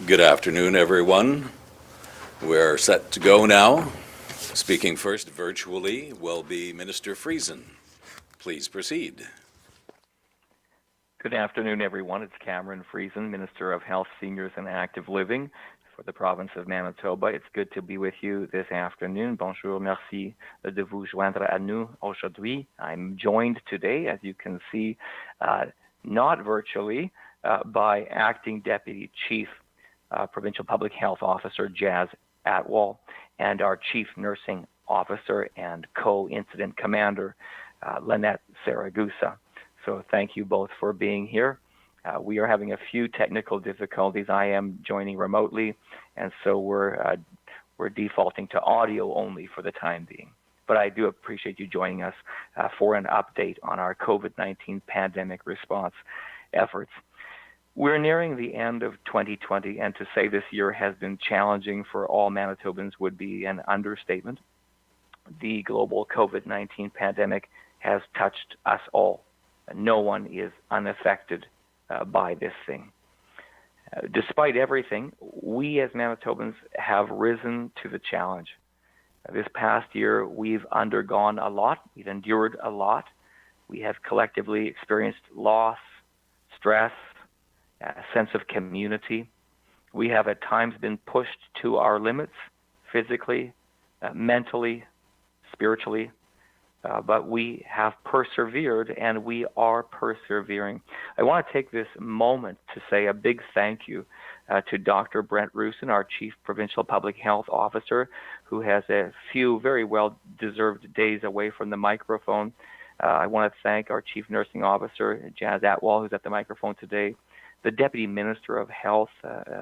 Good afternoon, everyone. We're set to go now. Speaking first virtually will be Minister Friesen. Please proceed. Good afternoon, everyone. It's Cameron Friesen, Minister of Health, Seniors and Active Living for the province of Manitoba. It's good to be with you this afternoon. Bonjour, merci de vous joindre à nous aujourd'hui. I'm joined today, as you can see, not virtually, by Acting Deputy Chief Provincial Public Health Officer Jas Atwal and our Chief Nursing Officer and Co-Incident Commander Lanette Siragusa. So thank you both for being here. We are having a few technical difficulties. I am joining remotely, and so we're defaulting to audio only for the time being. But I do appreciate you joining us for an update on our COVID-19 pandemic response efforts. We're nearing the end of 2020, and to say this year has been challenging for all Manitobans would be an understatement. The global COVID-19 pandemic has touched us all. No one is unaffected by this thing. Despite everything, we as Manitobans have risen to the challenge. This past year, we've undergone a lot. We've endured a lot. We have collectively experienced loss, stress, a sense of community. We have at times been pushed to our limits, physically, mentally, spiritually, but we have persevered and we are persevering. I want to take this moment to say a big thank you to Dr. Brent Rusin, our Chief Provincial Public Health Officer, who has a few very well-deserved days away from the microphone. I want to thank our Chief Nursing Officer, Jas Atwal, who's at the microphone today, the Deputy Minister of Health,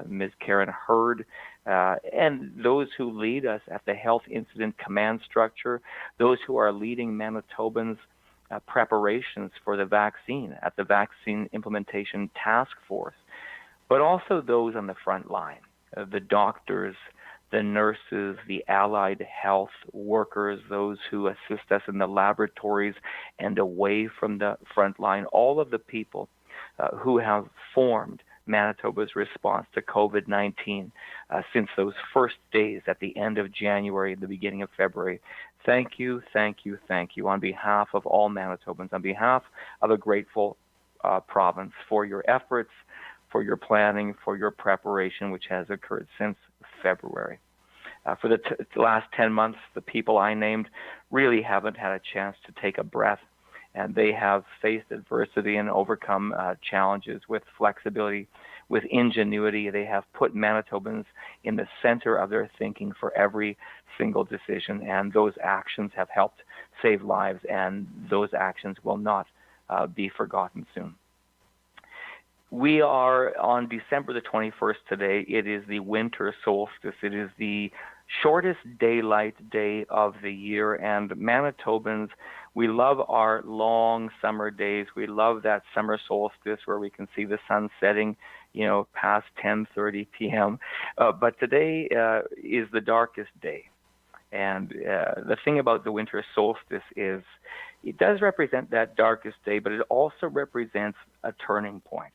Ms. Karen Hurd, and those who lead us at the Health Incident Command Structure, those who are leading Manitobans' preparations for the vaccine at the Vaccine Implementation Task Force, but also those on the front line, the doctors, the nurses, the allied health workers, those who assist us in the laboratories and away from the front line, all of the people who have formed Manitoba's response to COVID-19 since those first days at the end of January, the beginning of February. Thank you, thank you, thank you on behalf of all Manitobans, on behalf of a grateful province for your efforts, for your planning, for your preparation, which has occurred since February. For the last 10 months, the people I named really haven't had a chance to take a breath, and they have faced adversity and overcome challenges with flexibility, with ingenuity. They have put Manitobans in the center of their thinking for every single decision, and those actions have helped save lives, and those actions will not be forgotten soon. We are on December the 21st today. It is the winter solstice. It is the shortest daylight day of the year, and Manitobans, we love our long summer days. We love that summer solstice where we can see the sun setting, past 10:30 p.m. But today is the darkest day. And the thing about the winter solstice is it does represent that darkest day, but it also represents a turning point.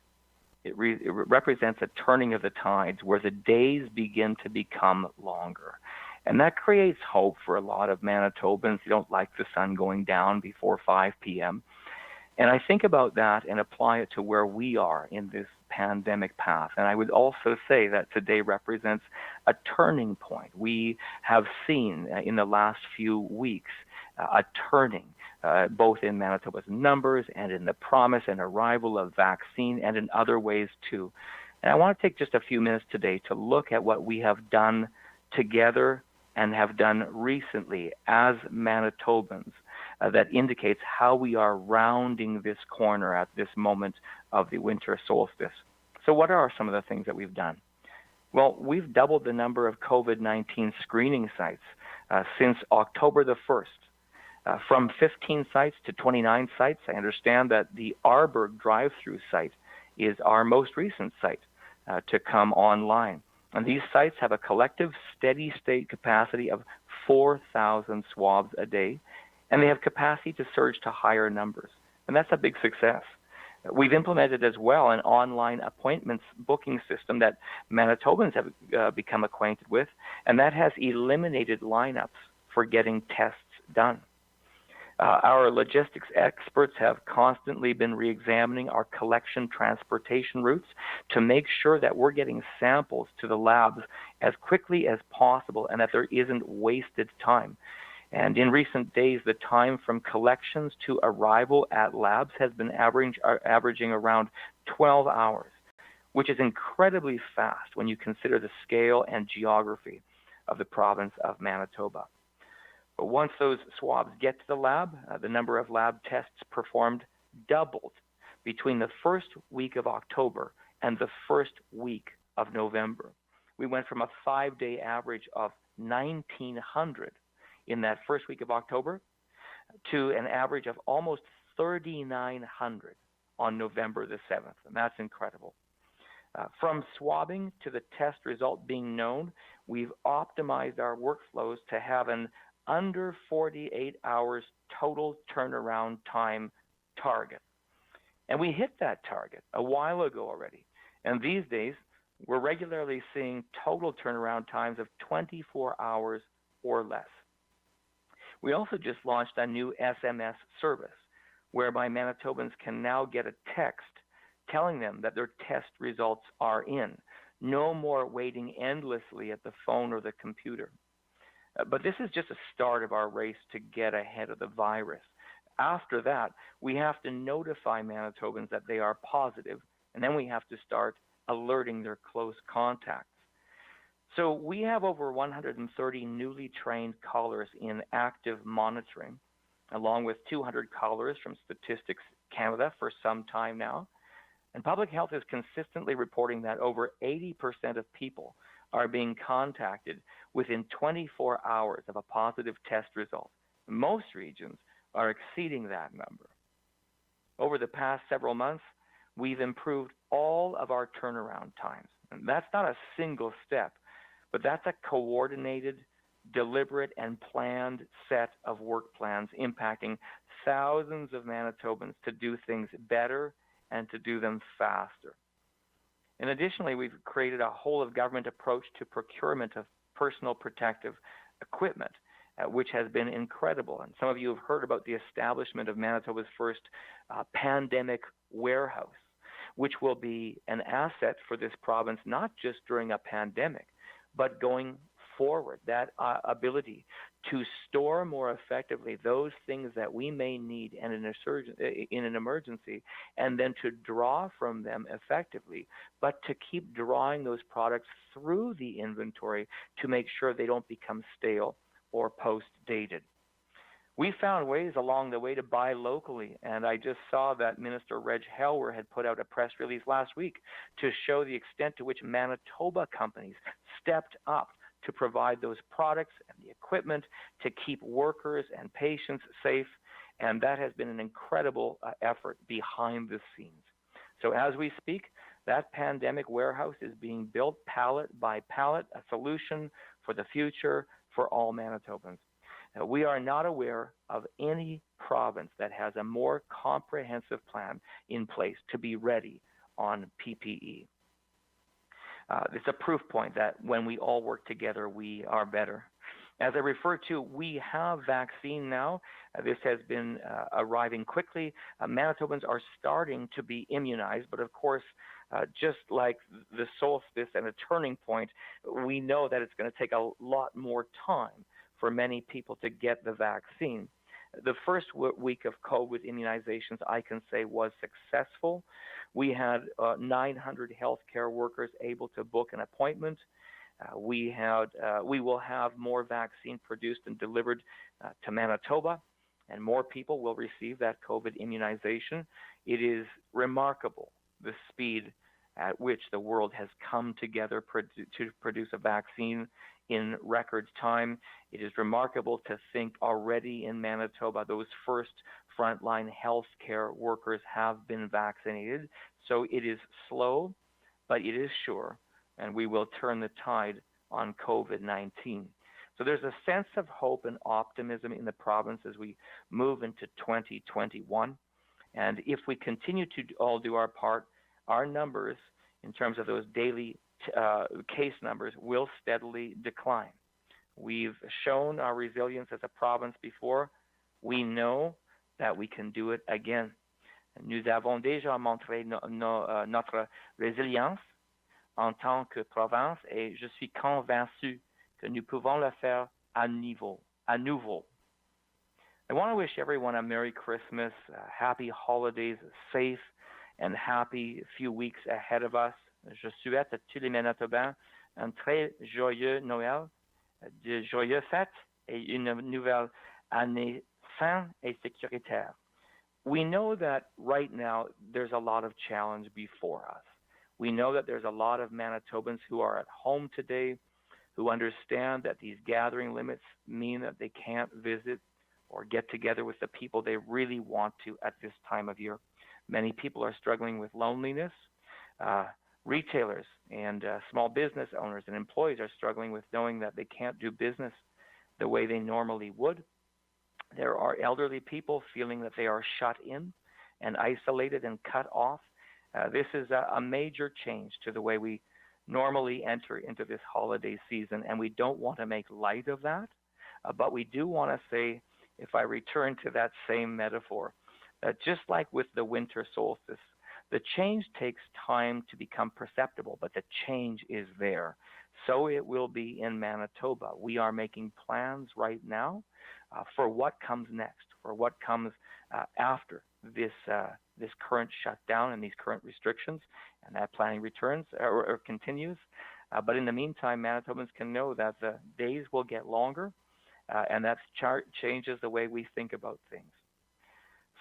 It represents a turning of the tides where the days begin to become longer. And that creates hope for a lot of Manitobans who don't like the sun going down before 5 p.m. And I think about that and apply it to where we are in this pandemic path. And I would also say that today represents a turning point. We have seen in the last few weeks a turning, both in Manitoba's numbers and in the promise and arrival of vaccine and in other ways too. And I want to take just a few minutes today to look at what we have done together and have done recently as Manitobans that indicates how we are rounding this corner at this moment of the winter solstice. So what are some of the things that we've done? Well, we've doubled the number of COVID-19 screening sites since October the 1st. From 15 sites to 29 sites. I understand that the Arborg drive-through site is our most recent site to come online. And these sites have a collective steady-state capacity of 4,000 swabs a day, and they have capacity to surge to higher numbers. And that's a big success. We've implemented as well an online appointments booking system that Manitobans have become acquainted with, and that has eliminated lineups for getting tests done. Our logistics experts have constantly been re-examining our collection transportation routes to make sure that we're getting samples to the labs as quickly as possible and that there isn't wasted time. And in recent days, the time from collections to arrival at labs has been averaging around 12 hours, which is incredibly fast when you consider the scale and geography of the province of Manitoba. But once those swabs get to the lab, the number of lab tests performed doubled between the first week of October and the first week of November. We went from a 5-day average of 1,900 in that first week of October to an average of almost 3,900 on November the 7th, and that's incredible. From swabbing to the test result being known, we've optimized our workflows to have an under 48 hours total turnaround time target. And we hit that target a while ago already. And these days, we're regularly seeing total turnaround times of 24 hours or less. We also just launched a new SMS service whereby Manitobans can now get a text telling them that their test results are in. No more waiting endlessly at the phone or the computer. But this is just a start of our race to get ahead of the virus. After that, we have to notify Manitobans that they are positive, and then we have to start alerting their close contacts. So we have over 130 newly trained callers in active monitoring, along with 200 callers from Statistics Canada for some time now. And public health is consistently reporting that over 80% of people are being contacted within 24 hours of a positive test result. Most regions are exceeding that number. Over the past several months, we've improved all of our turnaround times. And that's not a single step, but that's a coordinated, deliberate, and planned set of work plans impacting thousands of Manitobans to do things better and to do them faster. And additionally, we've created a whole-of-government approach to procurement of personal protective equipment, which has been incredible. And some of you have heard about the establishment of Manitoba's first pandemic warehouse, which will be an asset for this province, not just during a pandemic, but going forward, that ability to store more effectively those things that we may need in an emergency, and then to draw from them effectively, but to keep drawing those products through the inventory to make sure they don't become stale or post-dated. We found ways along the way to buy locally, and I just saw that Minister Reg Helwer had put out a press release last week to show the extent to which Manitoba companies stepped up to provide those products and the equipment to keep workers and patients safe, and that has been an incredible effort behind the scenes. So as we speak, that pandemic warehouse is being built pallet by pallet, a solution for the future for all Manitobans. Now, we are not aware of any province that has a more comprehensive plan in place to be ready on PPE. It's a proof point that when we all work together, we are better. As I referred to, we have vaccine now. This has been arriving quickly. Manitobans are starting to be immunized, but of course, just like the solstice and a turning point, we know that it's going to take a lot more time for many people to get the vaccine. The first week of COVID immunizations, I can say, was successful. We had 900 healthcare workers able to book an appointment. We will have more vaccine produced and delivered to Manitoba, and more people will receive that COVID immunization. It is remarkable the speed at which the world has come together to produce a vaccine in record time. It is remarkable to think already in Manitoba, those first frontline healthcare workers have been vaccinated. So it is slow, but it is sure, and we will turn the tide on COVID-19. So there's a sense of hope and optimism in the province as we move into 2021. And if we continue to all do our part, our numbers in terms of those daily case numbers will steadily decline. We've shown our resilience as a province before. We know that we can do it again. Nous avons déjà montré notre résilience en tant que province et je suis convaincu que nous pouvons le faire à nouveau. I want to wish everyone a Merry Christmas, happy holidays, safe and happy few weeks ahead of us. Je souhaite à tous les Manitobans un très joyeux Noël, de joyeuses fêtes et une nouvelle année saine et sécuritaire. We know that right now there's a lot of challenge before us. We know that there's a lot of Manitobans who are at home today, who understand that these gathering limits mean that they can't visit or get together with the people they really want to at this time of year. Many people are struggling with loneliness. Retailers and small business owners and employees are struggling with knowing that they can't do business the way they normally would. There are elderly people feeling that they are shut in and isolated and cut off. This is a major change to the way we normally enter into this holiday season, and we don't want to make light of that. But we do want to say, if I return to that same metaphor, that just like with the winter solstice, the change takes time to become perceptible, but the change is there. So it will be in Manitoba. We are making plans right now for what comes next, for what comes after this current shutdown and these current restrictions, and that planning returns or continues. But in the meantime, Manitobans can know that the days will get longer, and that changes the way we think about things.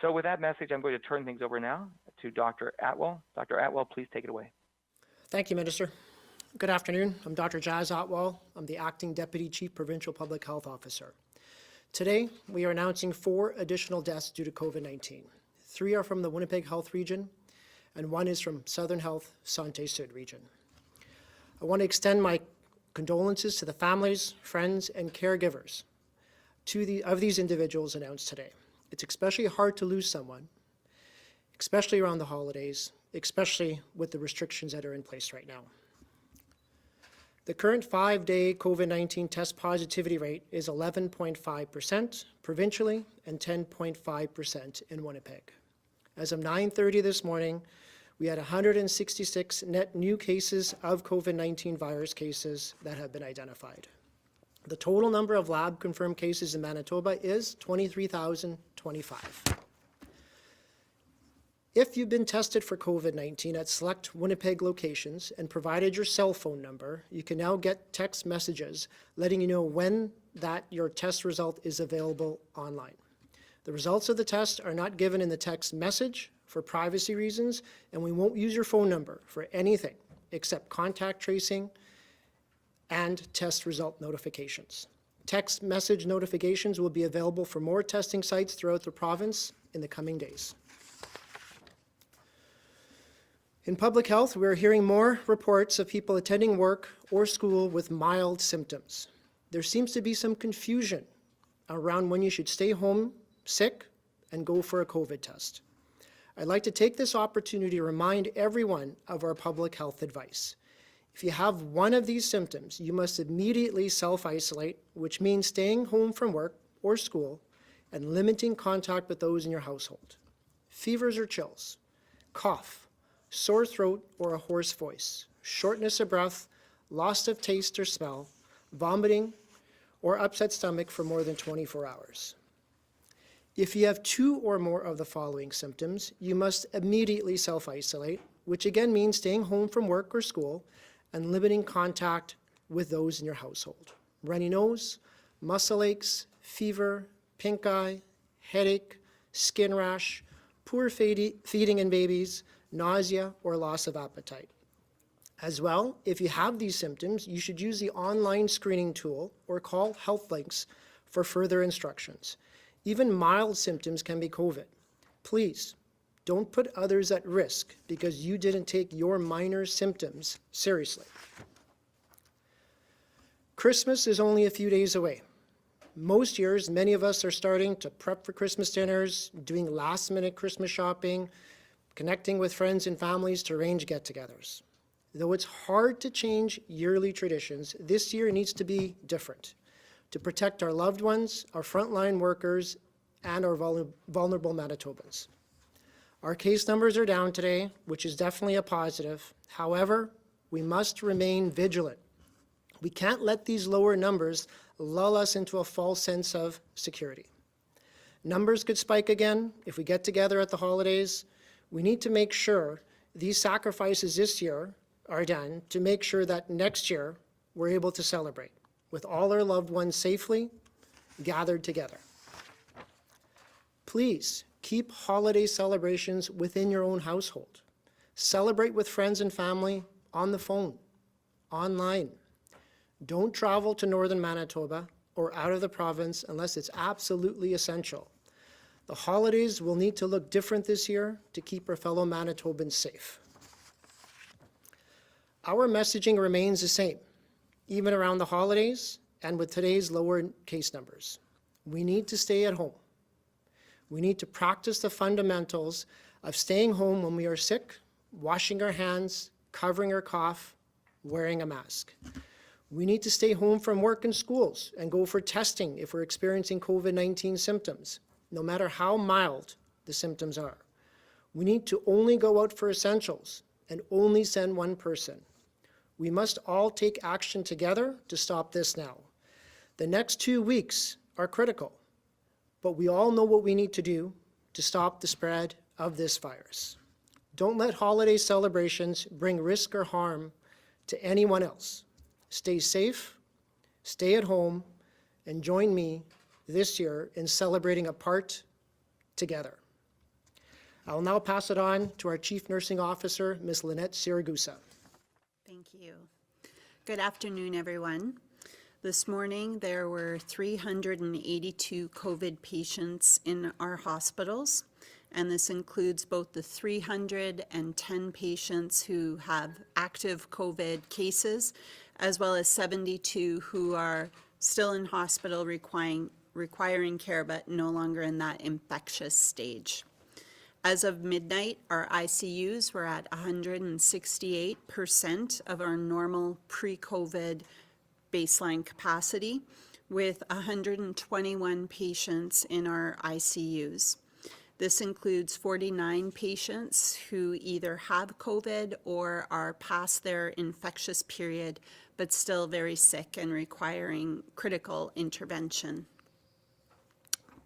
So with that message, I'm going to turn things over now to Dr. Atwal. Dr. Atwal, please take it away. Thank you, Minister. Good afternoon. I'm Dr. Jazz Atwal. I'm the Acting Deputy Chief Provincial Public Health Officer. Today, we are announcing 4 additional deaths due to COVID-19. 3 are from the Winnipeg Health Region, and 1 is from Southern Health Santé Sud Region. I want to extend my condolences to the families, friends, and caregivers of these individuals announced today. It's especially hard to lose someone, especially around the holidays, especially with the restrictions that are in place right now. The current 5-day COVID-19 test positivity rate is 11.5% provincially and 10.5% in Winnipeg. As of 9:30 this morning, we had 166 net new cases of COVID-19 virus cases that have been identified. The total number of lab-confirmed cases in Manitoba is 23,025. If you've been tested for COVID-19 at select Winnipeg locations and provided your cell phone number, you can now get text messages letting you know when your test result is available online. The results of the test are not given in the text message for privacy reasons, and we won't use your phone number for anything except contact tracing and test result notifications. Text message notifications will be available for more testing sites throughout the province in the coming days. In public health, we're hearing more reports of people attending work or school with mild symptoms. There seems to be some confusion around when you should stay home sick and go for a COVID test. I'd like to take this opportunity to remind everyone of our public health advice. If you have one of these symptoms, you must immediately self-isolate, which means staying home from work or school and limiting contact with those in your household. Fevers or chills, cough, sore throat or a hoarse voice, shortness of breath, loss of taste or smell, vomiting, or upset stomach for more than 24 hours. If you have 2 or more of the following symptoms, you must immediately self-isolate, which again means staying home from work or school and limiting contact with those in your household. Runny nose, muscle aches, fever, pink eye, headache, skin rash, poor feeding in babies, nausea, or loss of appetite. As well, if you have these symptoms, you should use the online screening tool or call HealthLinks for further instructions. Even mild symptoms can be COVID. Please, don't put others at risk because you didn't take your minor symptoms seriously. Christmas is only a few days away. Most years, many of us are starting to prep for Christmas dinners, doing last-minute Christmas shopping, connecting with friends and families to arrange get-togethers. Though it's hard to change yearly traditions, this year needs to be different to protect our loved ones, our frontline workers, and our vulnerable Manitobans. Our case numbers are down today, which is definitely a positive. However, we must remain vigilant. We can't let these lower numbers lull us into a false sense of security. Numbers could spike again if we get together at the holidays. We need to make sure these sacrifices this year are done to make sure that next year we're able to celebrate with all our loved ones safely gathered together. Please keep holiday celebrations within your own household. Celebrate with friends and family on the phone, online. Don't travel to northern Manitoba or out of the province unless it's absolutely essential. The holidays will need to look different this year to keep our fellow Manitobans safe. Our messaging remains the same, even around the holidays and with today's lower case numbers. We need to stay at home. We need to practice the fundamentals of staying home when we are sick, washing our hands, covering our cough, wearing a mask. We need to stay home from work and schools and go for testing if we're experiencing COVID-19 symptoms, no matter how mild the symptoms are. We need to only go out for essentials and only send one person. We must all take action together to stop this now. The next 2 weeks are critical, but we all know what we need to do to stop the spread of this virus. Don't let holiday celebrations bring risk or harm to anyone else. Stay safe, stay at home, and join me this year in celebrating apart together. I will now pass it on to our Chief Nursing Officer, Ms. Lanette Siragusa. Thank you. Good afternoon, everyone. This morning, there were 382 COVID patients in our hospitals, and this includes both the 310 patients who have active COVID cases, as well as 72 who are still in hospital requiring care, but no longer in that infectious stage. As of midnight, our ICUs were at 168% of our normal pre-COVID baseline capacity, with 121 patients in our ICUs. This includes 49 patients who either have COVID or are past their infectious period, but still very sick and requiring critical intervention.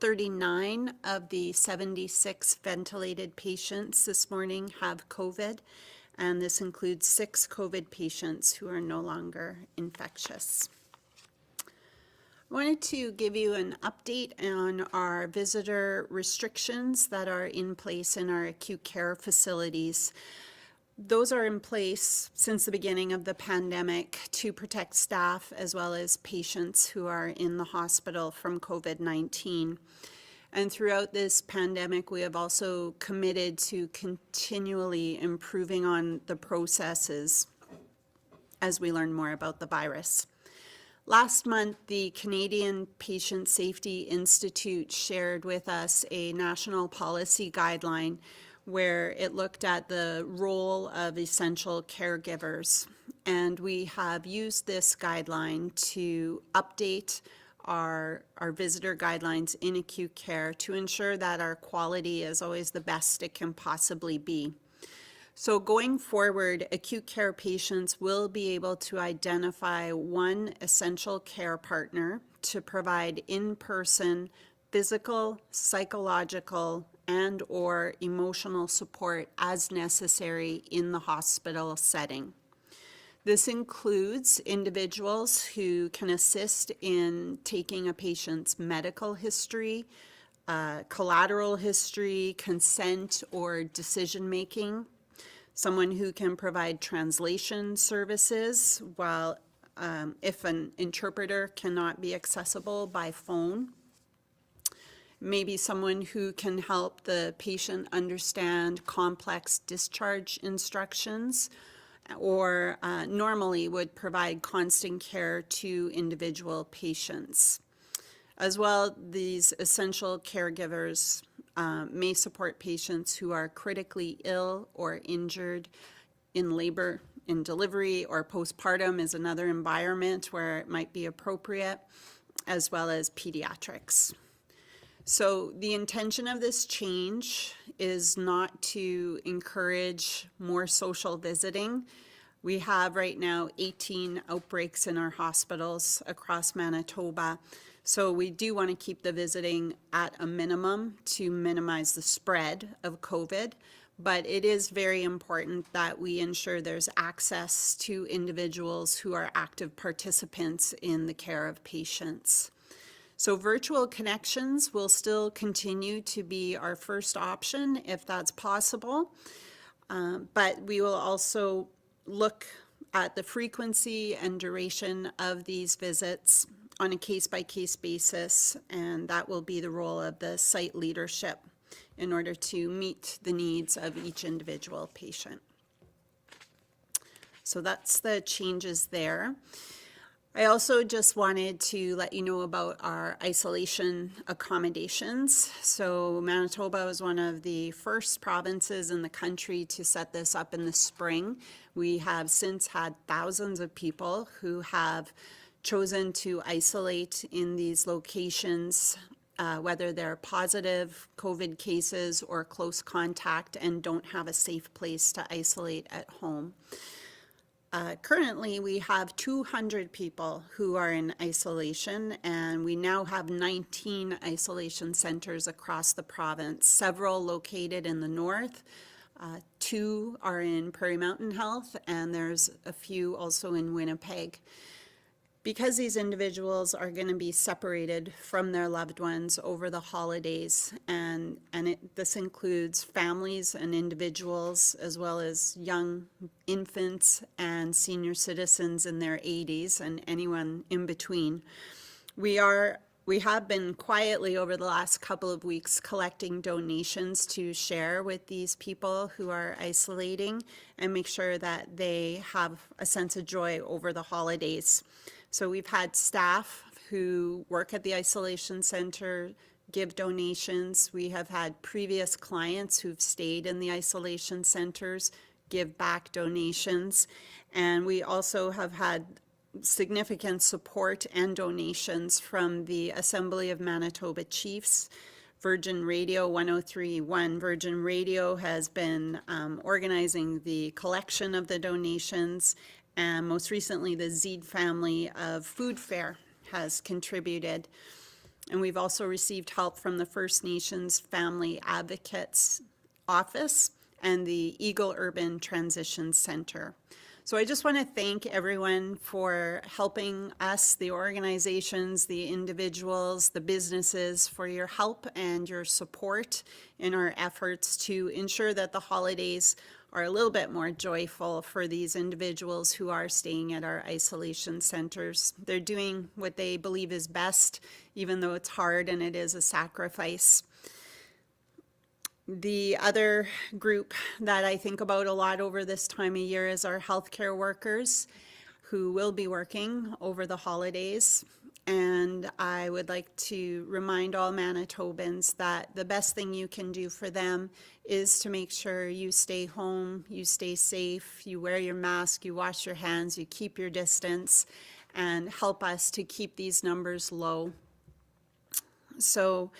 39 of the 76 ventilated patients this morning have COVID, and this includes 6 COVID patients who are no longer infectious. I wanted to give you an update on our visitor restrictions that are in place in our acute care facilities. Those are in place since the beginning of the pandemic to protect staff as well as patients who are in the hospital from COVID-19. And throughout this pandemic, we have also committed to continually improving on the processes as we learn more about the virus. Last month, the Canadian Patient Safety Institute shared with us a national policy guideline where it looked at the role of essential caregivers. And we have used this guideline to update our visitor guidelines in acute care to ensure that our quality is always the best it can possibly be. So going forward, acute care patients will be able to identify one essential care partner to provide in-person physical, psychological, and/or emotional support as necessary in the hospital setting. This includes individuals who can assist in taking a patient's medical history, collateral history, consent, or decision-making, someone who can provide translation services while if an interpreter cannot be accessible by phone. Maybe someone who can help the patient understand complex discharge instructions, or normally would provide constant care to individual patients. As well, these essential caregivers may support patients who are critically ill or injured in labor, in delivery, or postpartum is another environment where it might be appropriate, as well as pediatrics. So the intention of this change is not to encourage more social visiting. We have right now 18 outbreaks in our hospitals across Manitoba. So we do want to keep the visiting at a minimum to minimize the spread of COVID. But it is very important that we ensure there's access to individuals who are active participants in the care of patients. So virtual connections will still continue to be our first option if that's possible. But we will also look at the frequency and duration of these visits on a case-by-case basis, and that will be the role of the site leadership in order to meet the needs of each individual patient. So that's the changes there. I also just wanted to let you know about our isolation accommodations. So Manitoba was one of the first provinces in the country to set this up in the spring. We have since had thousands of people who have chosen to isolate in these locations, whether they're positive COVID cases or close contact and don't have a safe place to isolate at home. Currently, we have 200 people who are in isolation, and we now have 19 isolation centers across the province, several located in the north. 2 are in Prairie Mountain Health, and there's a few also in Winnipeg. Because these individuals are going to be separated from their loved ones over the holidays, and this includes families and individuals, as well as young infants and senior citizens in their 80s and anyone in between. We have been quietly over the last couple of weeks collecting donations to share with these people who are isolating and make sure that they have a sense of joy over the holidays. So we've had staff who work at the isolation center give donations. We have had previous clients who've stayed in the isolation centers give back donations. And we also have had significant support and donations from the Assembly of Manitoba Chiefs, Virgin Radio 103.1. Virgin Radio has been organizing the collection of the donations, and most recently the Zeed family of Food Fair has contributed. And we've also received help from the First Nations Family Advocates Office and the Eagle Urban Transition Center. So I just want to thank everyone for helping us, the organizations, the individuals, the businesses, for your help and your support in our efforts to ensure that the holidays are a little bit more joyful for these individuals who are staying at our isolation centers. They're doing what they believe is best, even though it's hard and it is a sacrifice. The other group that I think about a lot over this time of year is our healthcare workers who will be working over the holidays. And I would like to remind all Manitobans that the best thing you can do for them is to make sure you stay home, you stay safe, you wear your mask, you wash your hands, you keep your distance, and help us to keep these numbers low. So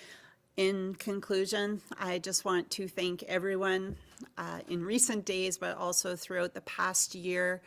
in conclusion, I just want to thank everyone in recent days, but also throughout the past year.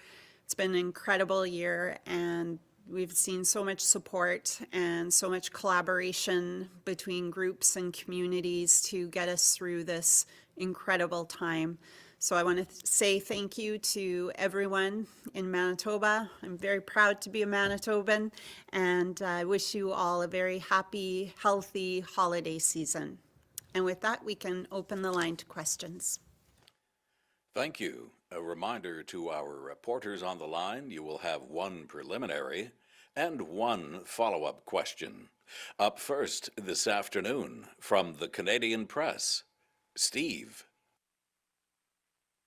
It's been an incredible year, and we've seen so much support and so much collaboration between groups and communities to get us through this incredible time. So I want to say thank you to everyone in Manitoba. I'm very proud to be a Manitoban, and I wish you all a very happy, healthy holiday season. And with that, we can open the line to questions. Thank you. A reminder to our reporters on the line, you will have one preliminary and one follow-up question. Up first this afternoon from the Canadian Press, Steve.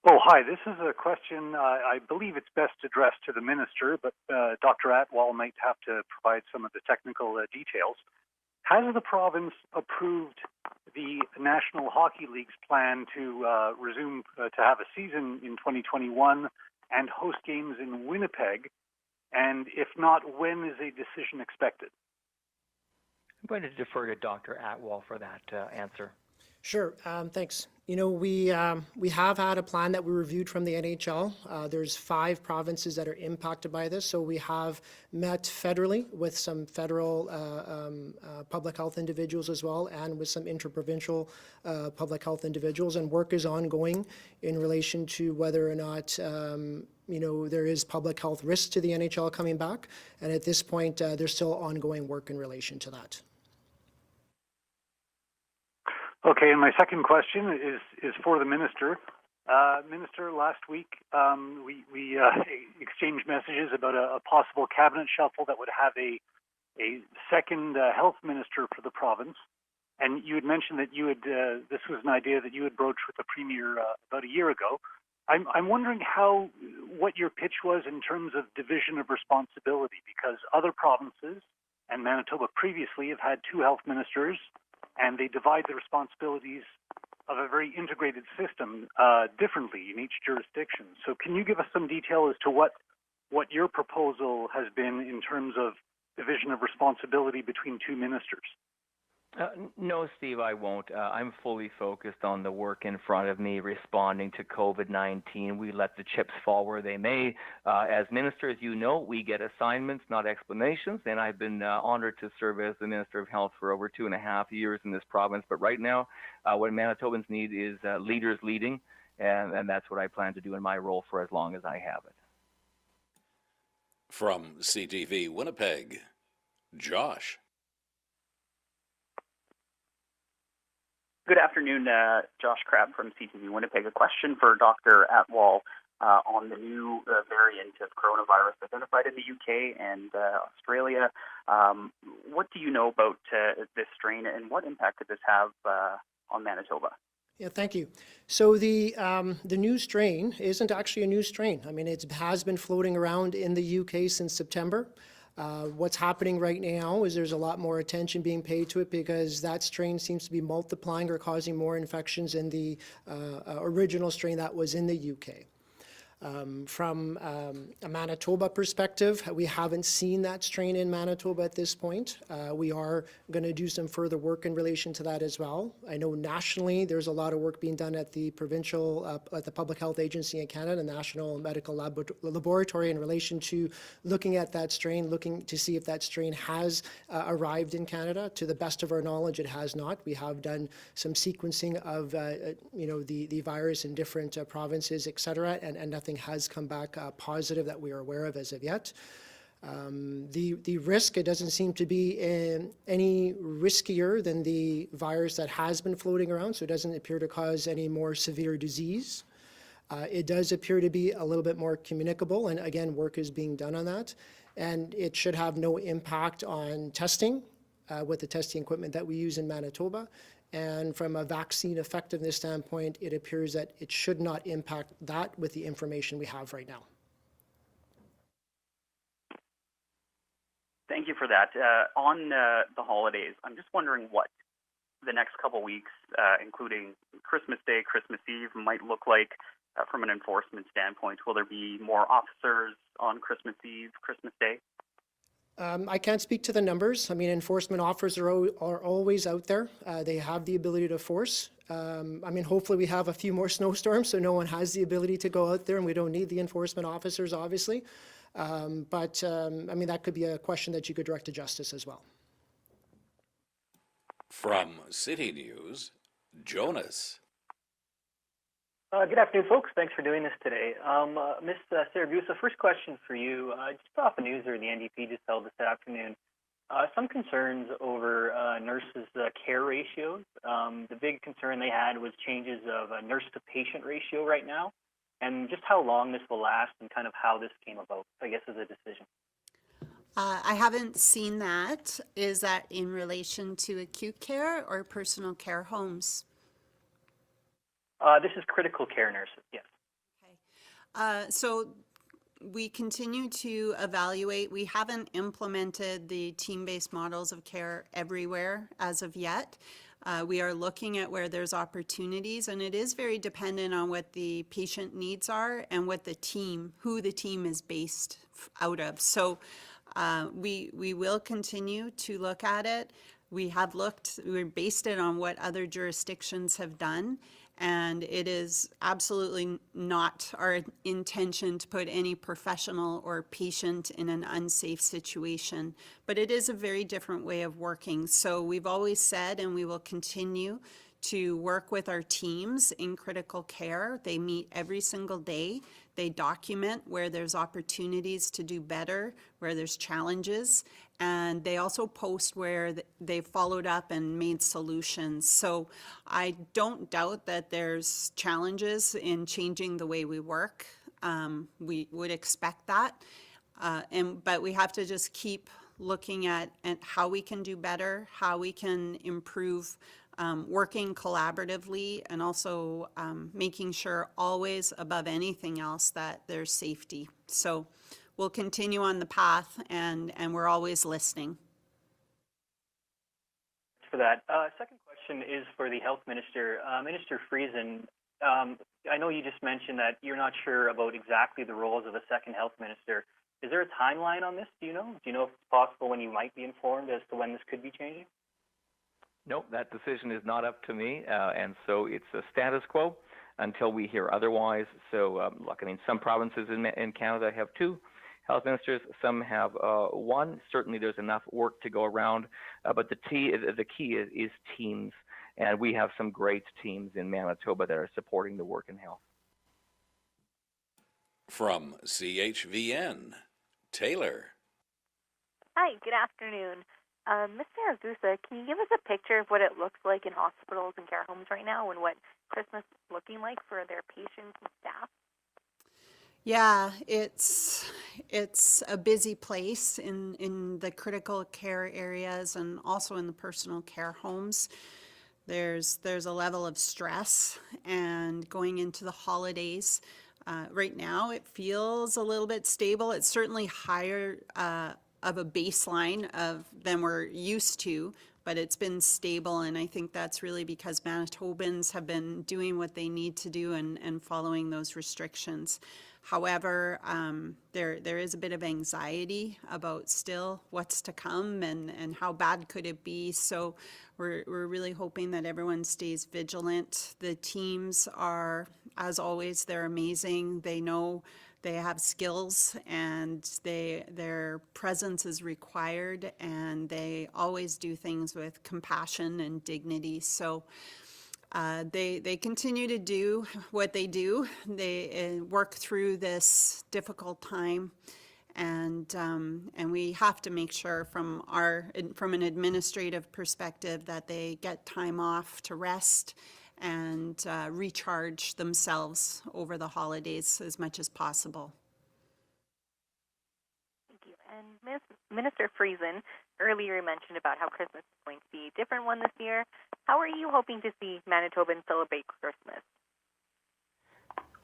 Oh, hi. This is a question I believe it's best addressed to the minister, but Dr. Atwal might have to provide some of the technical details. Has the province approved the National Hockey League's plan to resume to have a season in 2021 and host games in Winnipeg? And if not, when is a decision expected? I'm going to defer to Dr. Atwal for that answer. Sure, thanks. You know, we have had a plan that we reviewed from the NHL. There's 5 provinces that are impacted by this, so we have met federally with some federal public health individuals as well, and with some interprovincial public health individuals, and work is ongoing in relation to whether or not you know, there is public health risk to the NHL coming back, and at this point, there's still ongoing work in relation to that. Okay, and my second question is for the minister. Minister, last week we exchanged messages about a possible cabinet shuffle that would have a second health minister for the province, and you had mentioned that you had this was an idea that you had broached with the premier about a year ago. I'm wondering what your pitch was in terms of division of responsibility, because other provinces and Manitoba previously have had 2 health ministers, and they divide the responsibilities of a very integrated system differently in each jurisdiction. So can you give us some detail as to what your proposal has been in terms of division of responsibility between 2 ministers? No, Steve, I won't. I'm fully focused on the work in front of me, responding to COVID-19. We let the chips fall where they may. As minister, as you know, we get assignments, not explanations, and I've been honored to serve as the Minister of Health for over 2.5 years in this province. But right now, what Manitobans need is leaders leading, and that's what I plan to do in my role for as long as I have it. From CTV Winnipeg, Josh. Good afternoon, Josh Crabb from CTV Winnipeg. A question for Dr. Atwal on the new variant of coronavirus identified in the UK and Australia. What do you know about this strain, and what impact could this have on Manitoba? Yeah, thank you. So the new strain isn't actually a new strain. I mean, it has been floating around in the UK since September. What's happening right now is there's a lot more attention being paid to it because that strain seems to be multiplying or causing more infections than the original strain that was in the UK. From a Manitoba perspective, we haven't seen that strain in Manitoba at this point. We are going to do some further work in relation to that as well. I know nationally there's a lot of work being done at the provincial, at the Public Health Agency in Canada, National Medical Laboratory, in relation to looking at that strain, looking to see if that strain has arrived in Canada. To the best of our knowledge, it has not. We have done some sequencing of the virus in different provinces, et cetera, and nothing has come back positive that we are aware of as of yet. The risk, it doesn't seem to be any riskier than the virus that has been floating around, so it doesn't appear to cause any more severe disease. It does appear to be a little bit more communicable, and again, work is being done on that. And it should have no impact on testing with the testing equipment that we use in Manitoba. And from a vaccine effectiveness standpoint, it appears that it should not impact that with the information we have right now. Thank you for that. On the holidays, I'm just wondering what the next couple weeks, including Christmas Day, Christmas Eve, might look like from an enforcement standpoint. Will there be more officers on Christmas Eve, Christmas Day? I can't speak to the numbers. I mean, enforcement officers are always out there. They have the ability to force. I mean, hopefully we have a few more snowstorms so no one has the ability to go out there and we don't need the enforcement officers, obviously. I mean, that could be a question that you could direct to Justice as well. From City News, Jonas. Good afternoon, folks. Thanks for doing this today. Ms. Siragusa, first question for you. Just off the news or the NDP just held this afternoon, some concerns over nurses' care ratios. The big concern they had was changes of a nurse-to-patient ratio right now, and just how long this will last and kind of how this came about, I guess, as a decision. I haven't seen that. Is that in relation to acute care or personal care homes? This is critical care nurses, yes. Okay. So we continue to evaluate. We haven't implemented the team-based models of care everywhere as of yet. We are looking at where there's opportunities, and it is very dependent on what the patient needs are and what who the team is based out of. So we will continue to look at it. We based it on what other jurisdictions have done, and it is absolutely not our intention to put any professional or patient in an unsafe situation. But it is a very different way of working. So we've always said, and we will continue to work with our teams in critical care. They meet every single day. They document where there's opportunities to do better, where there's challenges, and they also post where they've followed up and made solutions. So I don't doubt that there's challenges in changing the way we work. We would expect that, but we have to just keep looking at how we can do better, how we can improve working collaboratively, and also making sure always above anything else that there's safety. So we'll continue on the path, and we're always listening. For that. Second question is for the Health Minister. Minister Friesen, I know you just mentioned that you're not sure about exactly the roles of a second Health Minister. Is there a timeline on this? Do you know? Do you know if it's possible when you might be informed as to when this could be changing? No, that decision is not up to me, and so it's a status quo until we hear otherwise. So, look, I mean, some provinces in Canada have 2 health ministers, some have 1. Certainly, there's enough work to go around, but the key is teams, and we have some great teams in Manitoba that are supporting the work in health. From CHVN, Taylor. Hi, good afternoon. Ms. Siragusa, can you give us a picture of what it looks like in hospitals and care homes right now and what Christmas is looking like for their patients and staff? Yeah, it's a busy place in the critical care areas and also in the personal care homes. There's a level of stress, and going into the holidays, right now it feels a little bit stable. It's certainly higher of a baseline than we're used to, but it's been stable, and I think that's really because Manitobans have been doing what they need to do and following those restrictions. However, there is a bit of anxiety about still what's to come and how bad could it be. So we're really hoping that everyone stays vigilant. The teams are, as always, they're amazing. They know they have skills, and their presence is required, and they always do things with compassion and dignity. So they continue to do what they do. They work through this difficult time, and we have to make sure from an administrative perspective that they get time off to rest and recharge themselves over the holidays as much as possible. Thank you. And Minister Friesen, earlier you mentioned about how Christmas is going to be a different one this year. How are you hoping to see Manitobans celebrate Christmas?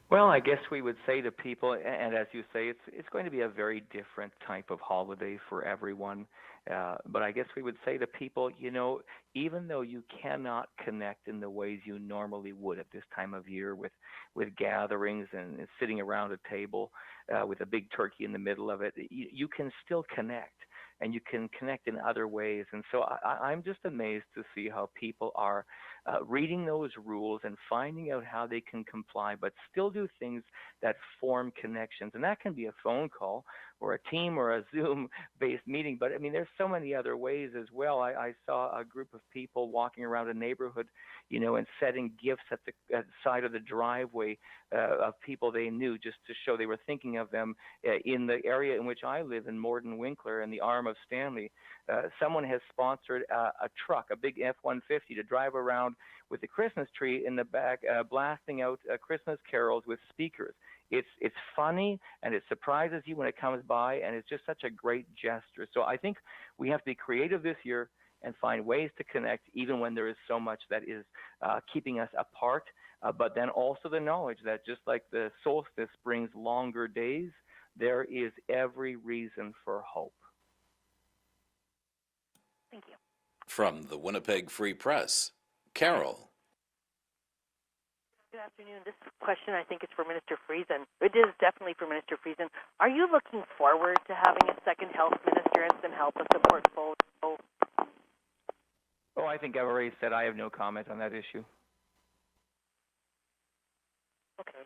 Well, I guess we would say to people, and as you say, it's going to be a very different type of holiday for everyone. But I guess we would say to people, you know, even though you cannot connect in the ways you normally would at this time of year with gatherings and sitting around a table with a big turkey in the middle of it, you can still connect. And you can connect in other ways. And so I'm just amazed to see how people are reading those rules and finding out how they can comply, but still do things that form connections. And that can be a phone call or a team or a Zoom-based meeting. But, I mean, there's so many other ways as well. I saw a group of people walking around a neighborhood, you know, and setting gifts at the side of the driveway of people they knew, just to show they were thinking of them. In the area in which I live, in Morden Winkler, in the arm of Stanley, someone has sponsored a truck, a big F-150, to drive around with the Christmas tree in the back, blasting out Christmas carols with speakers. It's funny, and it surprises you when it comes by, and it's just such a great gesture. So I think we have to be creative this year and find ways to connect, even when there is so much that is keeping us apart. But then also the knowledge that just like the solstice brings longer days, there is every reason for hope. Thank you. From the Winnipeg Free Press, Carol. Good afternoon. This question, I think, is for Minister Friesen. It is definitely for Minister Friesen. Are you looking forward to having a second health minister and some help with the portfolio? Oh, I think I've already said I have no comment on that issue. Okay.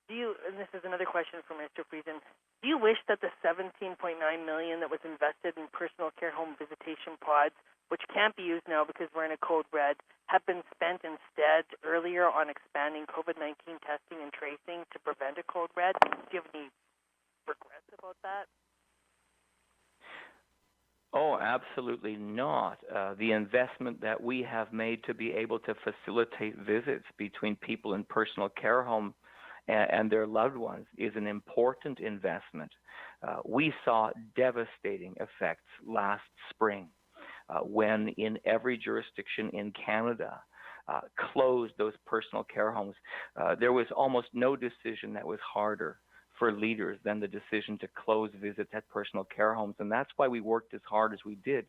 And this is another question for Minister Friesen, do you wish that the $17.9 million that was invested in personal care home visitation pods, which can't be used now because we're in a code red, have been spent instead earlier on expanding COVID-19 testing and tracing to prevent a code red? Do you have any regrets about that? Oh, absolutely not. The investment that we have made to be able to facilitate visits between people in personal care home and their loved ones is an important investment. We saw devastating effects last spring when in every jurisdiction in Canada closed those personal care homes. There was almost no decision that was harder for leaders than the decision to close visits at personal care homes. And that's why we worked as hard as we did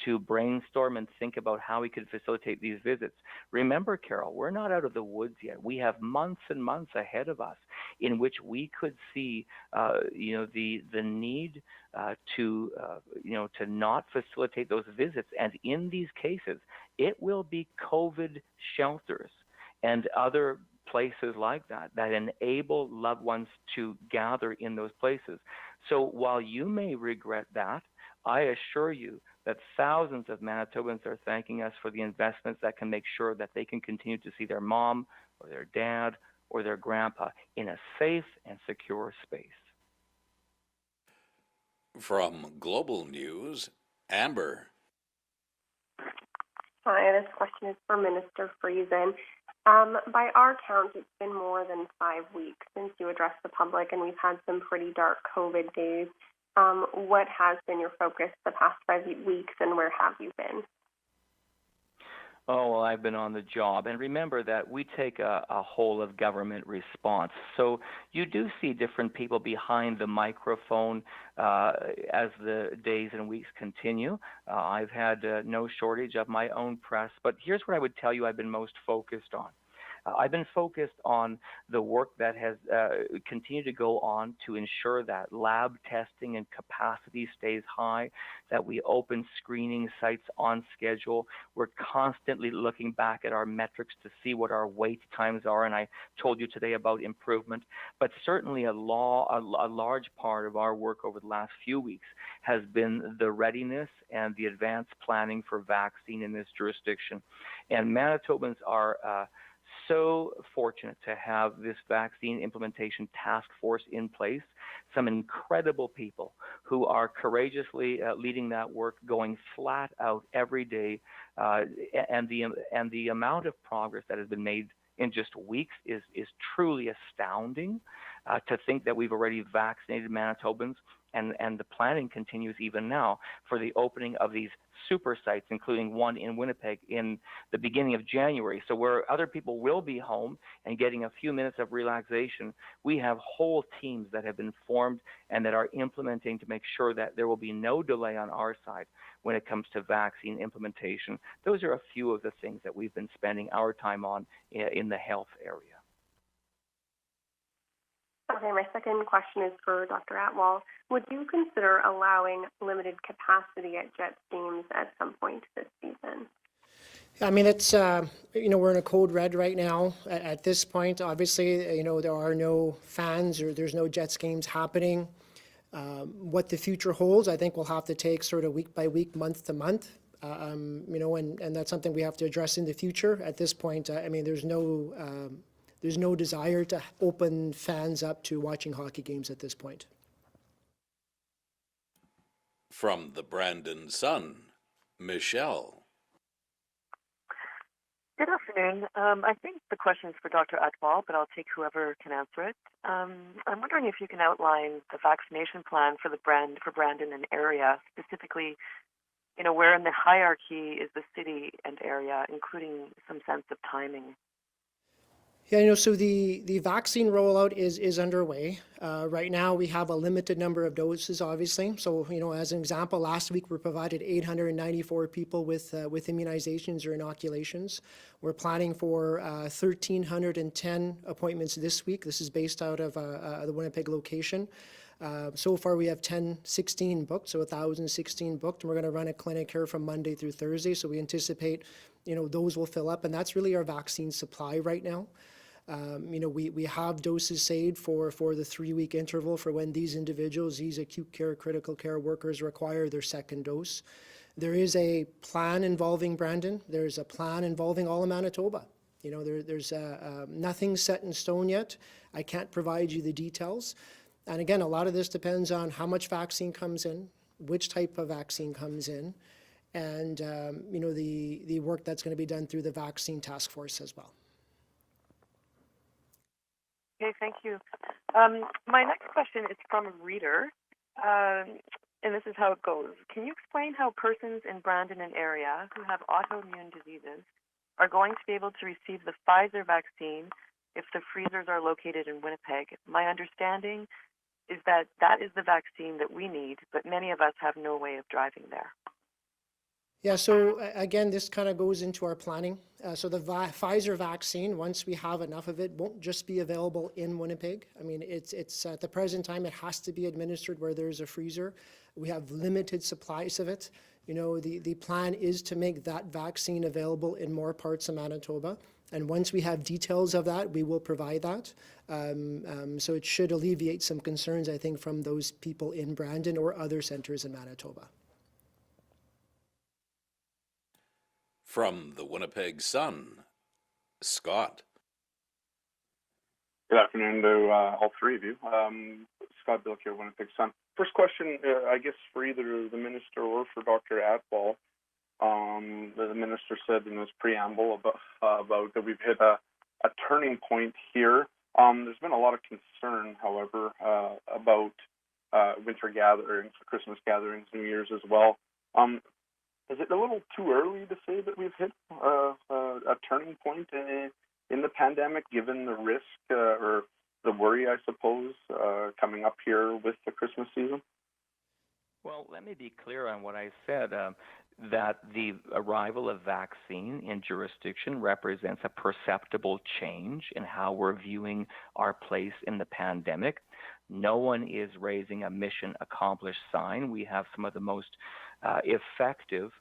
to brainstorm and think about how we could facilitate these visits. Remember, Carol, we're not out of the woods yet. We have months and months ahead of us in which we could see, the need to not facilitate those visits. And in these cases, it will be COVID shelters and other places like that enable loved ones to gather in those places. So while you may regret that, I assure you that thousands of Manitobans are thanking us for the investments that can make sure that they can continue to see their mom or their dad or their grandpa in a safe and secure space. From Global News, Amber. Hi, this question is for Minister Friesen. By our count, it's been more than 5 weeks since you addressed the public, and we've had some pretty dark COVID days. What has been your focus the past 5 weeks, and where have you been? Oh, well, I've been on the job. And remember that we take a whole of government response. So you do see different people behind the microphone as the days and weeks continue. I've had no shortage of my own press. But here's what I would tell you I've been most focused on. I've been focused on the work that has continued to go on to ensure that lab testing and capacity stays high, that we open screening sites on schedule. We're constantly looking back at our metrics to see what our wait times are, and I told you today about improvement. But certainly a large part of our work over the last few weeks has been the readiness and the advanced planning for vaccine in this jurisdiction. And Manitobans are so fortunate to have this vaccine implementation task force in place, some incredible people who are courageously leading that work, going flat out every day, and the amount of progress that has been made in just weeks is truly astounding. To think that we've already vaccinated Manitobans, and the planning continues even now for the opening of these super sites, including one in Winnipeg in the beginning of January. So where other people will be home and getting a few minutes of relaxation, we have whole teams that have been formed and that are implementing to make sure that there will be no delay on our side when it comes to vaccine implementation. Those are a few of the things that we've been spending our time on in the health area. Okay, my second question is for Dr. Atwal. Would you consider allowing limited capacity at jet steams at some point this season? I mean, it's, we're in a code red right now. At this point, obviously, there are no fans or there's no jet games happening. What the future holds, I think we'll have to take sort of week by week, month to month, and that's something we have to address in the future. At this point, there's no desire to open fans up to watching hockey games at this point. From the Brandon Sun, Michelle. Good afternoon. I think the question is for Dr. Atwal, but I'll take whoever can answer it. I'm wondering if you can outline the vaccination plan for Brandon and area, specifically, where in the hierarchy is the city and area, including some sense of timing. Yeah, so the vaccine rollout is underway. Right now, we have a limited number of doses, obviously. So, as an example, last week we provided 894 people with immunizations or inoculations. We're planning for 1,310 appointments this week. This is based out of the Winnipeg location. So far, we have 16 booked, so 1,016 booked, and we're going to run a clinic here from Monday through Thursday. So we anticipate, those will fill up, and that's really our vaccine supply right now. We have doses saved for the 3-week interval for when these individuals, these acute care, critical care workers require their second dose. There is a plan involving Brandon. There's a plan involving all of Manitoba. There's nothing set in stone yet. I can't provide you the details. And again, a lot of this depends on how much vaccine comes in, which type of vaccine comes in, and the work that's going to be done through the vaccine task force as well. Okay, thank you. My next question is from a reader, and this is how it goes. Can you explain how persons in Brandon and area who have autoimmune diseases are going to be able to receive the Pfizer vaccine if the freezers are located in Winnipeg? My understanding is that that is the vaccine that we need, but many of us have no way of driving there. Yeah, so again, this kind of goes into our planning. So the Pfizer vaccine, once we have enough of it, won't just be available in Winnipeg. I mean, it's at the present time, it has to be administered where there's a freezer. We have limited supplies of it. The plan is to make that vaccine available in more parts of Manitoba. And once we have details of that, we will provide that. So it should alleviate some concerns, I think, from those people in Brandon or other centers in Manitoba. From the Winnipeg Sun, Scott. Good afternoon to all three of you. Scott Bilk here, Winnipeg Sun. First question, I guess for either the minister or for Dr. Atwal. The minister said in his preamble about that we've hit a turning point here. There's been a lot of concern, however, about winter gatherings, Christmas gatherings, New Year's as well. Is it a little too early to say that we've hit a turning point in the pandemic, given the risk or the worry, I suppose, coming up here with the Christmas season? Well, let me be clear on what I said, that the arrival of vaccine in jurisdiction represents a perceptible change in how we're viewing our place in the pandemic. No one is raising a mission accomplished sign. We have some of the most effective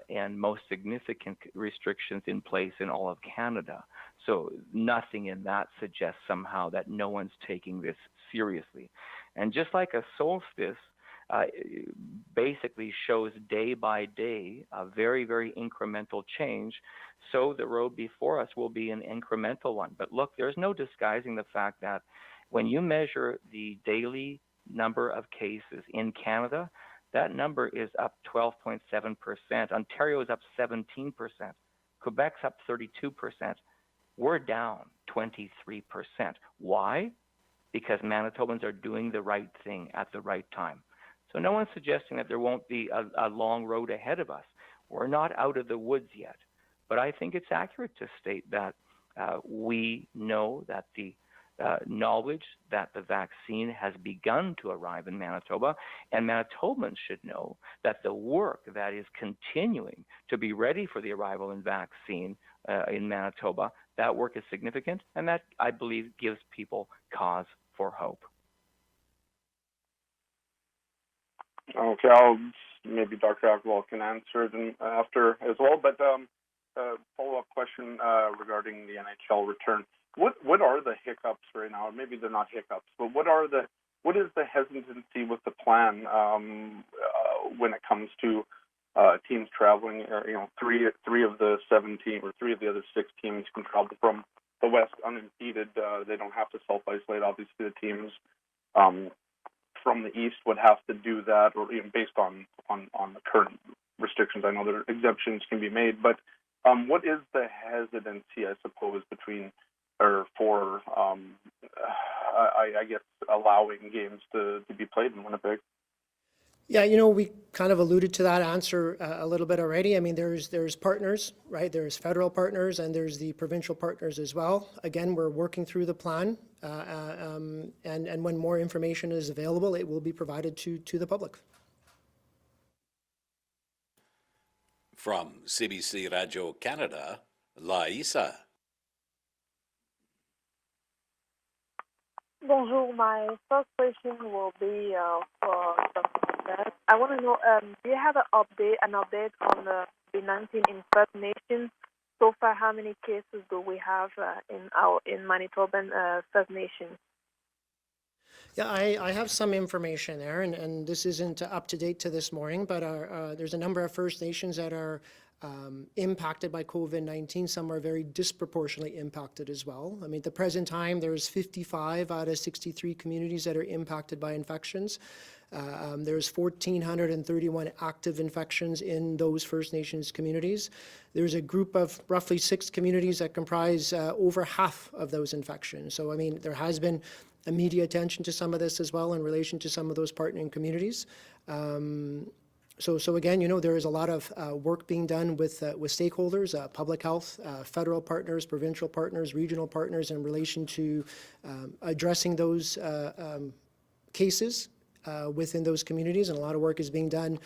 and most significant restrictions in place in all of Canada. So nothing in that suggests somehow that no one's taking this seriously. And just like a solstice basically shows day by day a very, very incremental change, so the road before us will be an incremental one. But look, there's no disguising the fact that when you measure the daily number of cases in Canada, that number is up 12.7%. Ontario is up 17%. Quebec's up 32%. We're down 23%. Why? Because Manitobans are doing the right thing at the right time. So no one's suggesting that there won't be a long road ahead of us. We're not out of the woods yet. But I think it's accurate to state that we know that the knowledge that the vaccine has begun to arrive in Manitoba, and Manitobans should know that the work that is continuing to be ready for the arrival in vaccine in Manitoba, that work is significant, and that, I believe, gives people cause for hope. Okay, maybe Dr. Atwal can answer it after as well, but follow-up question regarding the NHL return. What are the hiccups right now? Or maybe they're not hiccups, but what is the hesitancy with the plan when it comes to teams traveling? Three of the 7 teams or 3 of the other 6 teams can travel from the West unimpeded. They don't have to self-isolate. Obviously, the teams from the East would have to do that, or based on the current restrictions. I know there exemptions can be made, but what is the hesitancy, I suppose, for I guess allowing games to be played in Winnipeg? Yeah, kind of alluded to that answer a little bit already. I mean, there's partners, right? There's federal partners and there's the provincial partners as well. Again, we're working through the plan, and when more information is available, it will be provided to the public. From CBC Radio Canada, Laisa. Bonjour. My first question will be for Dr. Lanette. I want to know, do you have an update on the COVID-19 in First Nations? So far, how many cases do we have in Manitoba First Nations? Yeah, I have some information there, and this isn't up to date to this morning, but there's a number of First Nations that are impacted by COVID-19. Some are very disproportionately impacted as well. I mean, at the present time, there's 55 out of 63 communities that are impacted by infections. There's 1,431 active infections in those First Nations communities. There's a group of roughly 6 communities that comprise over half of those infections. So, I mean, there has been media attention to some of this as well in relation to some of those partnering communities. So again, there is a lot of work being done with stakeholders, public health, federal partners, provincial partners, regional partners in relation to addressing those cases within those communities. And a lot of work is being done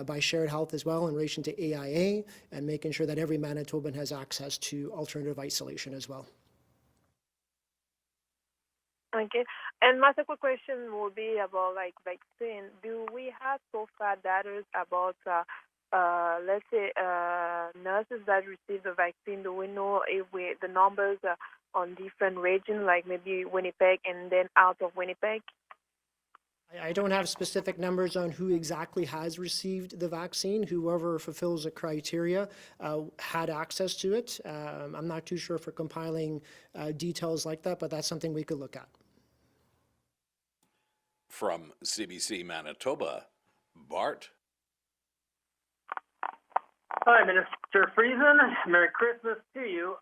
by Shared Health as well in relation to AIA and making sure that every Manitoban has access to alternative isolation as well. Okay. And my second question will be about vaccine. Do we have so far data about, let's say, nurses that receive the vaccine? Do we know if the numbers are on different regions, like maybe Winnipeg and then out of Winnipeg? I don't have specific numbers on who exactly has received the vaccine. Whoever fulfills the criteria had access to it. I'm not too sure for compiling details like that, but that's something we could look at. From CBC Manitoba, Bart. Hi, Minister Friesen. Merry Christmas to you.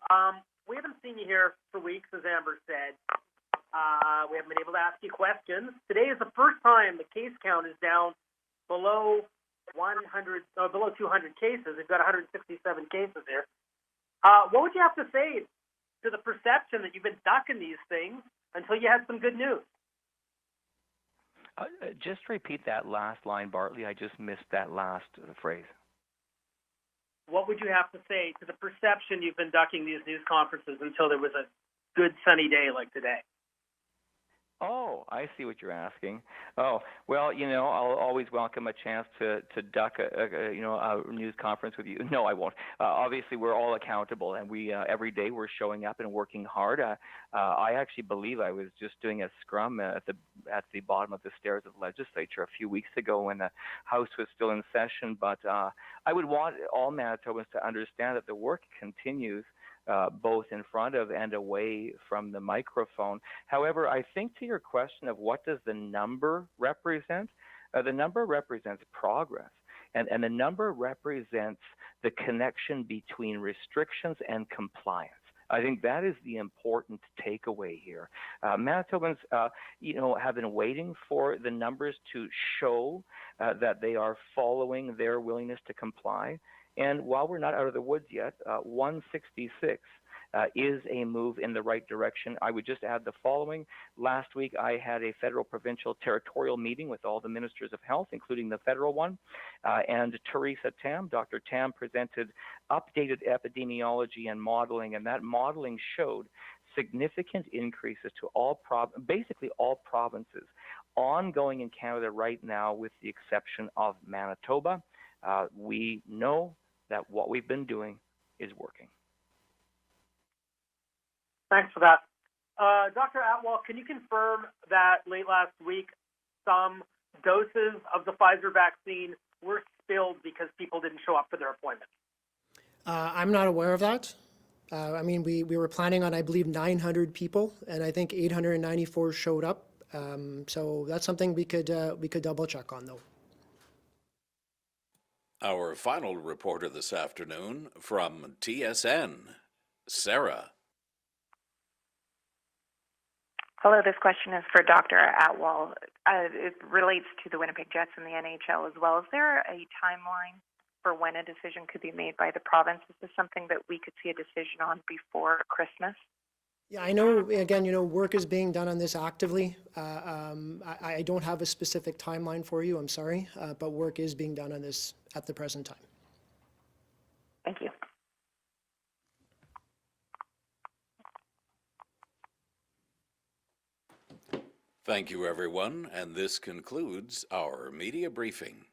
We haven't seen you here for weeks, as Amber said. We haven't been able to ask you questions. Today is the first time the case count is down below 200 cases. We've got 167 cases here. What would you have to say to the perception that you've been ducking these things until you had some good news? Just repeat that last line, Bartley. I just missed that last phrase. What would you have to say to the perception you've been ducking these news conferences until there was a good sunny day like today? Oh, I see what you're asking. Oh, well, I'll always welcome a chance to duck a news conference with you. No, I won't. Obviously, we're all accountable, and we every day we're showing up and working hard. I actually believe I was just doing a scrum at the bottom of the stairs of the legislature a few weeks ago when the House was still in session. But I would want all Manitobans to understand that the work continues. Both in front of and away from the microphone. However, I think to your question of what does the number represent, the number represents progress. And the number represents the connection between restrictions and compliance. I think that is the important takeaway here. Manitobans, have been waiting for the numbers to show that they are following their willingness to comply. And while we're not out of the woods yet, 166 is a move in the right direction. I would just add the following. Last week, I had a federal, provincial, territorial meeting with all the ministers of health, including the federal one. And Dr. Tam presented updated epidemiology and modeling, and that modeling showed significant increases to basically all provinces, ongoing in Canada right now with the exception of Manitoba. We know that what we've been doing is working. Thanks for that. Dr. Atwal, can you confirm that late last week some doses of the Pfizer vaccine were spilled because people didn't show up for their appointments? I'm not aware of that. We were planning on, I believe, 900 people, and I think 894 showed up. So that's something we could double check on, though. Our final reporter this afternoon from TSN, Sarah. Hello, this question is for Dr. Atwal. It relates to the Winnipeg Jets and the NHL as well. Is there a timeline for when a decision could be made by the province? Is this something that we could see a decision on before Christmas? Yeah, I know, again, work is being done on this actively. I don't have a specific timeline for you, I'm sorry, but work is being done on this at the present time. Thank you. Thank you, everyone, and this concludes our media briefing.